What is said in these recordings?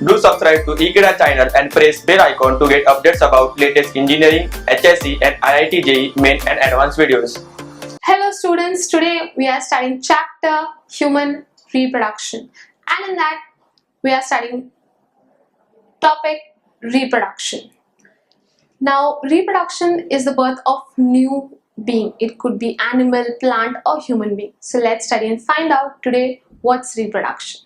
Do subscribe to Ekeeda channel and press bell icon to get updates about latest engineering, HSC and IIT JEE main and advanced videos. Hello students, today we are studying chapter Human Reproduction, and in that we are studying topic reproduction. Now reproduction is the birth of new being. It could be animal, plant or human being. So let's study and find out today what's reproduction.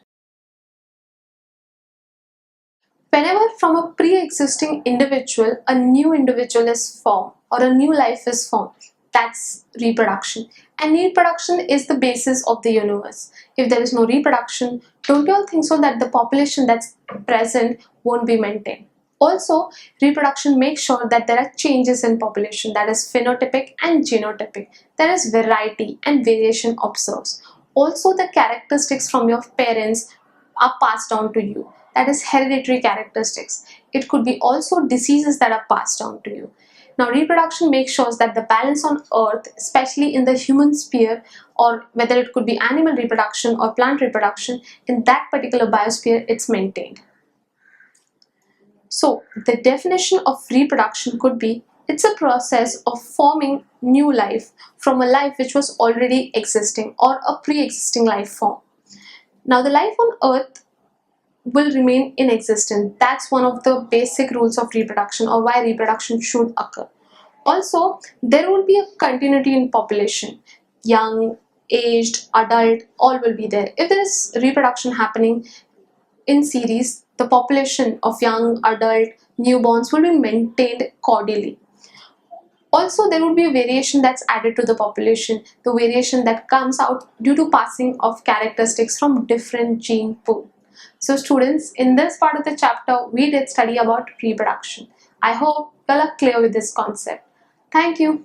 Whenever from a pre-existing individual, a new individual is formed or a new life is formed, that's reproduction. And reproduction is the basis of the universe. If there is no reproduction, don't you all think so that the population that's present won't be maintained? Also, reproduction makes sure that there are changes in population, that is phenotypic and genotypic. There is variety and variation observed. Also, the characteristics from your parents are passed down to you. That is hereditary characteristics. It could be also diseases that are passed down to you. Now reproduction makes sure that the balance on earth, especially in the human sphere, or whether it could be animal reproduction or plant reproduction, in that particular biosphere it's maintained. So the definition of reproduction could be, it's a process of forming new life from a life which was already existing or a pre-existing life form. Now the life on earth will remain in existence. That's one of the basic rules of reproduction, or why reproduction should occur. Also, there will be a continuity in population. Young, aged, adult, all will be there. If there is reproduction happening in series, the population of young, adult, newborns will be maintained cordially. Also, there would be a variation that's added to the population, the variation that comes out due to passing of characteristics from different gene pool. So students, in this part of the chapter, we did study about reproduction. I hope you all are clear with this concept. Thank you.